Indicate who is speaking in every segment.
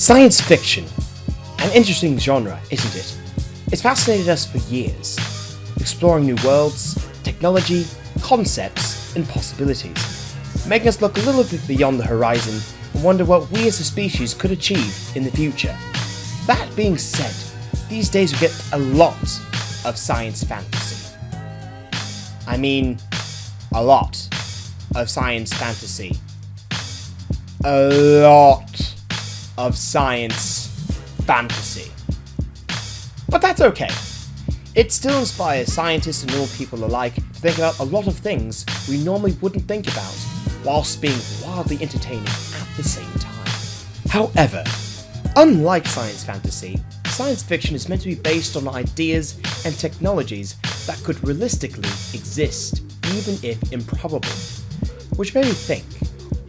Speaker 1: Science fiction. An interesting genre, isn't it? It's fascinated us for years, exploring new worlds, technology, concepts, and possibilities, making us look a little bit beyond the horizon and wonder what we as a species could achieve in the future. That being said, these days we get a lot of science fantasy. I mean, a lot of science fantasy. A lot of science fantasy. But that's okay. It still inspires scientists and normal people alike to think about a lot of things we normally wouldn't think about, whilst being wildly entertaining at the same time. However, unlike science fantasy, science fiction is meant to be based on ideas and technologies that could realistically exist, even if improbable. Which made me think,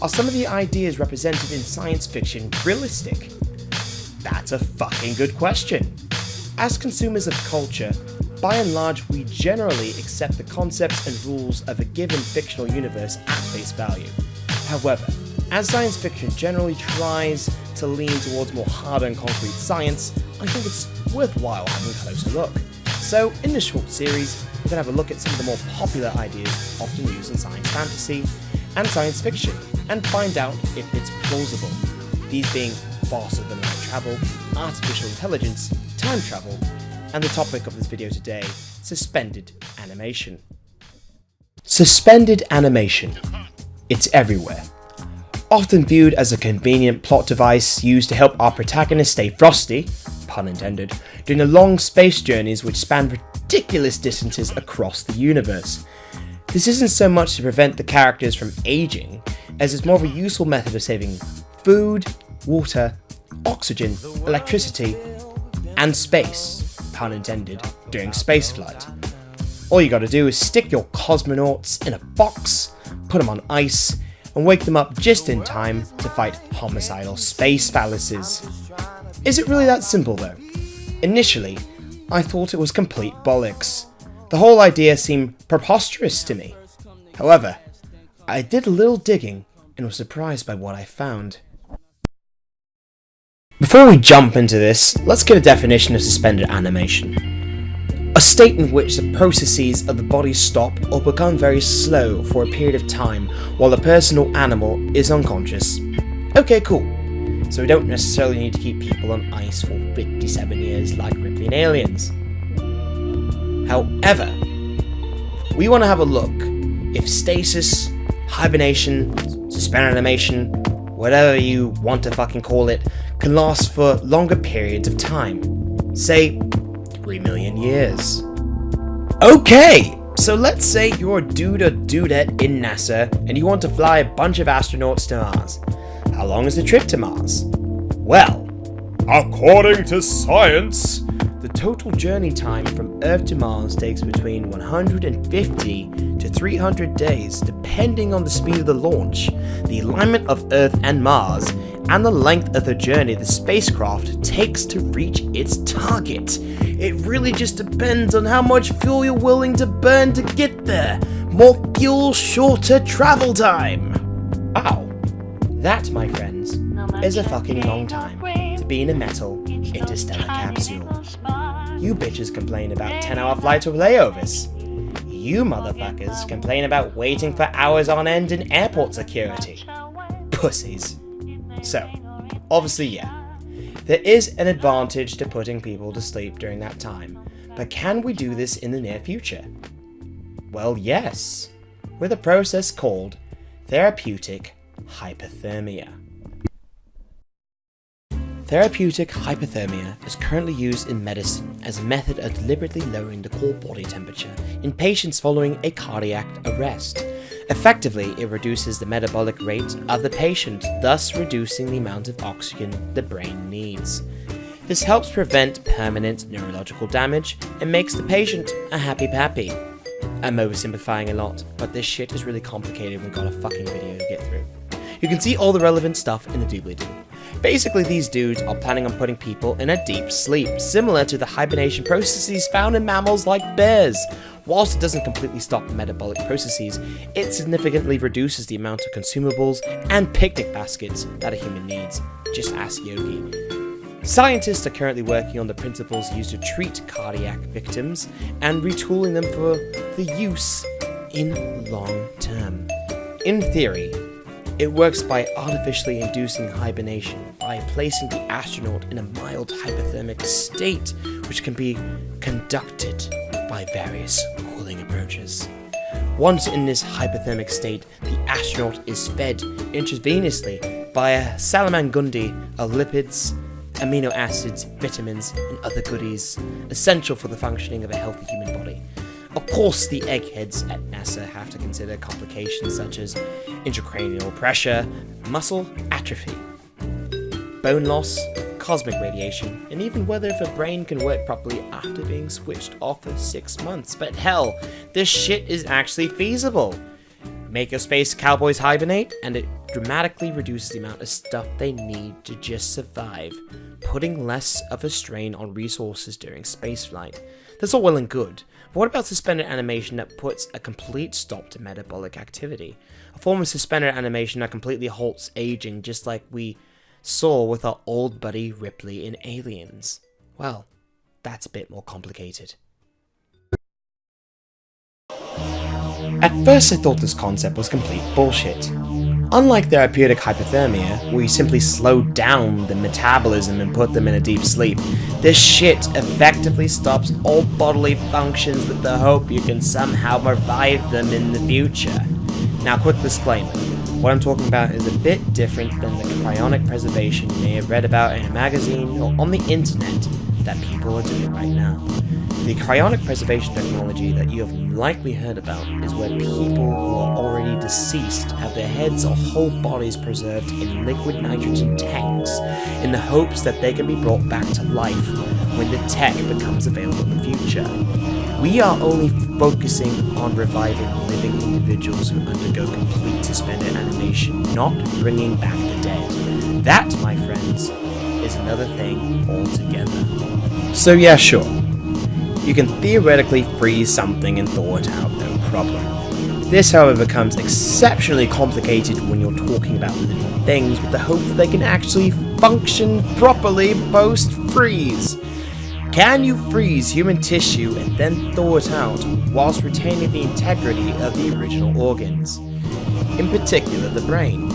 Speaker 1: are some of the ideas represented in science fiction realistic? That's a fucking good question. As consumers of culture, by and large we generally accept the concepts and rules of a given fictional universe at face value. However, as science fiction generally tries to lean towards more hard and concrete science, I think it's worthwhile having a closer look. So in this short series, we're going to have a look at some of the more popular ideas often used in science fantasy and science fiction, and find out if it's plausible. These being faster than light travel, artificial intelligence, time travel, and the topic of this video today, suspended animation. Suspended animation. It's everywhere. Often viewed as a convenient plot device used to help our protagonist stay frosty, pun intended, during the long space journeys which span ridiculous distances across the universe. This isn't so much to prevent the characters from aging, as it's more of a useful method of saving food, water, oxygen, electricity, and space, pun intended, during spaceflight. All you gotta do is stick your cosmonauts in a box, put them on ice, and wake them up just in time to fight homicidal space phalluses. Is it really that simple though? Initially, I thought it was complete bollocks. The whole idea seemed preposterous to me. However, I did a little digging and was surprised by what I found. Before we jump into this, let's get a definition of suspended animation. A state in which the processes of the body stop or become very slow for a period of time while the person or animal is unconscious. Okay, cool. So we don't necessarily need to keep people on ice for 57 years like Ripley and Aliens. However, we want to have a look if stasis, hibernation, suspended animation, whatever you want to fucking call it, can last for longer periods of time. Say, 3 million years. Okay, so let's say you're a dude or dudette in NASA and you want to fly a bunch of astronauts to Mars. How long is the trip to Mars? Well, according to science, the total journey time from Earth to Mars takes between 150 to 300 days depending on the speed of the launch, the alignment of Earth and Mars, and the length of the journey the spacecraft takes to reach its target. It really just depends on how much fuel you're willing to burn to get there. More fuel, shorter travel time. Ow. That, my friends, is a fucking long time to be in a metal interstellar capsule. You bitches complain about 10-hour flights or layovers. You motherfuckers complain about waiting for hours on end in airport security. Pussies. So, obviously yeah, there is an advantage to putting people to sleep during that time, but can we do this in the near future? Well, yes, with a process called therapeutic hypothermia. Therapeutic hypothermia is currently used in medicine as a method of deliberately lowering the core body temperature in patients following a cardiac arrest. Effectively, it reduces the metabolic rate of the patient, thus reducing the amount of oxygen the brain needs. This helps prevent permanent neurological damage and makes the patient a happy pappy. I'm oversimplifying a lot, but this shit is really complicated and we've got a fucking video to get through. You can see all the relevant stuff in the doobly-doo. Basically, these dudes are planning on putting people in a deep sleep, similar to the hibernation processes found in mammals like bears. Whilst it doesn't completely stop metabolic processes, it significantly reduces the amount of consumables and picnic baskets that a human needs. Just ask Yogi. Scientists are currently working on the principles used to treat cardiac victims and retooling them for the use in long term. In theory, it works by artificially inducing hibernation by placing the astronaut in a mild hypothermic state, which can be conducted by various cooling approaches. Once in this hypothermic state, the astronaut is fed intravenously by a salamangundi of lipids, amino acids, vitamins, and other goodies essential for the functioning of a healthy human body. Of course, the eggheads at NASA have to consider complications such as intracranial pressure, muscle atrophy, bone loss, cosmic radiation, and even whether if a brain can work properly after being switched off for 6 months. But hell, this shit is actually feasible. Make your space cowboys hibernate, and it dramatically reduces the amount of stuff they need to just survive, putting less of a strain on resources during spaceflight. That's all well and good, but what about suspended animation that puts a complete stop to metabolic activity? A form of suspended animation that completely halts aging, just like we saw with our old buddy Ripley in Aliens. Well, that's a bit more complicated. At first I thought this concept was complete bullshit. Unlike therapeutic hypothermia, where you simply slow down the metabolism and put them in a deep sleep, this shit effectively stops all bodily functions with the hope you can somehow revive them in the future. Now, quick disclaimer. What I'm talking about is a bit different than the cryonic preservation you may have read about in a magazine or on the internet that people are doing right now. The cryonic preservation technology that you have likely heard about is where people who are already deceased have their heads or whole bodies preserved in liquid nitrogen tanks in the hopes that they can be brought back to life when the tech becomes available in the future. We are only focusing on reviving living individuals who undergo complete suspended animation, not bringing back the dead. That, my friends, is another thing altogether. So yeah, sure. You can theoretically freeze something and thaw it out, no problem. This, however, becomes exceptionally complicated when you're talking about living things with the hope that they can actually function properly post-freeze. Can you freeze human tissue and then thaw it out whilst retaining the integrity of the original organs? In particular, the brain.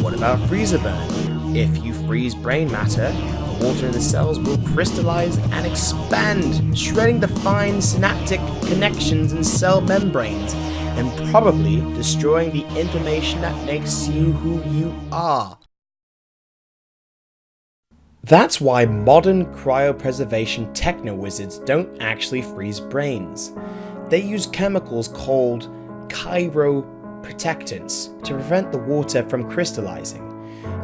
Speaker 1: What about freezer burn? If you freeze brain matter, the water in the cells will crystallize and expand, shredding the fine synaptic connections in cell membranes, and probably destroying the information that makes you who you are. That's why modern cryopreservation techno-wizards don't actually freeze brains. They use chemicals called cryoprotectants to prevent the water from crystallizing,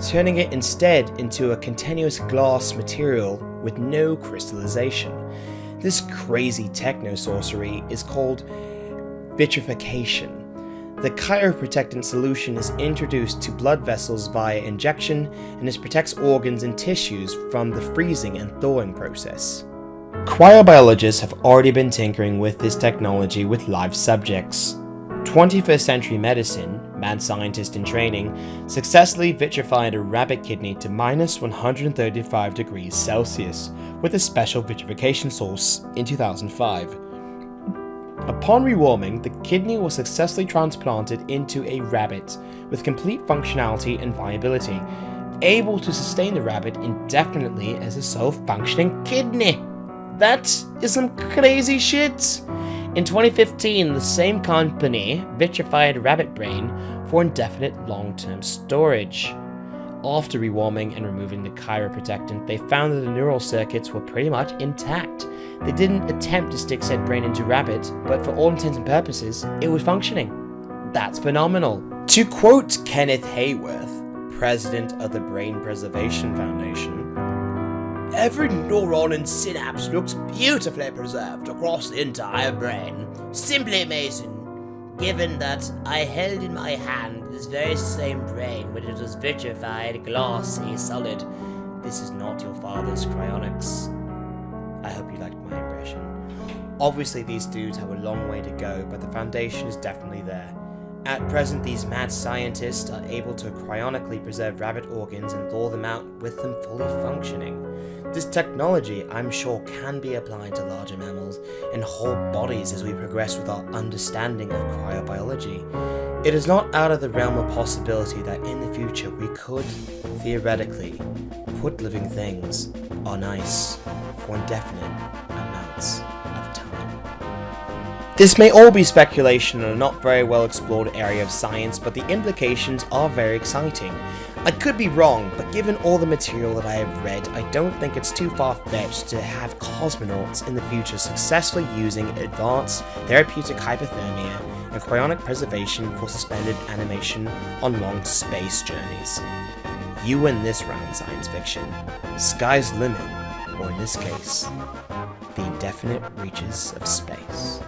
Speaker 1: turning it instead into a continuous glass material with no crystallization. This crazy techno-sorcery is called vitrification. The cryoprotectant solution is introduced to blood vessels via injection, and this protects organs and tissues from the freezing and thawing process. Cryobiologists have already been tinkering with this technology with live subjects. 21st Century Medicine, mad scientist in training, successfully vitrified a rabbit kidney to minus 135 degrees Celsius with a special vitrification source in 2005. Upon rewarming, the kidney was successfully transplanted into a rabbit with complete functionality and viability, able to sustain the rabbit indefinitely as a self-functioning kidney. That is some crazy shit! In 2015, the same company vitrified a rabbit brain for indefinite long-term storage. After rewarming and removing the cryoprotectant, they found that the neural circuits were pretty much intact. They didn't attempt to stick said brain into rabbit, but for all intents and purposes, it was functioning. That's phenomenal. To quote Kenneth Hayworth, president of the Brain Preservation Foundation, "Every neuron and synapse looks beautifully preserved across the entire brain. Simply amazing. Given that I held in my hand this very same brain when it was vitrified, glassy, solid. This is not your father's cryonics." I hope you liked my impression. Obviously these dudes have a long way to go, but the foundation is definitely there. At present, these mad scientists are able to cryonically preserve rabbit organs and thaw them out with them fully functioning. This technology, I'm sure, can be applied to larger mammals and whole bodies as we progress with our understanding of cryobiology. It is not out of the realm of possibility that in the future we could, theoretically, put living things on ice for indefinite amounts of time. This may all be speculation in a not very well explored area of science, but the implications are very exciting. I could be wrong, but given all the material that I have read, I don't think it's too far-fetched to have cosmonauts in the future successfully using advanced therapeutic hypothermia and cryonic preservation for suspended animation on long space journeys. You win this round, science fiction. Sky's the limit, or in this case, the indefinite reaches of space.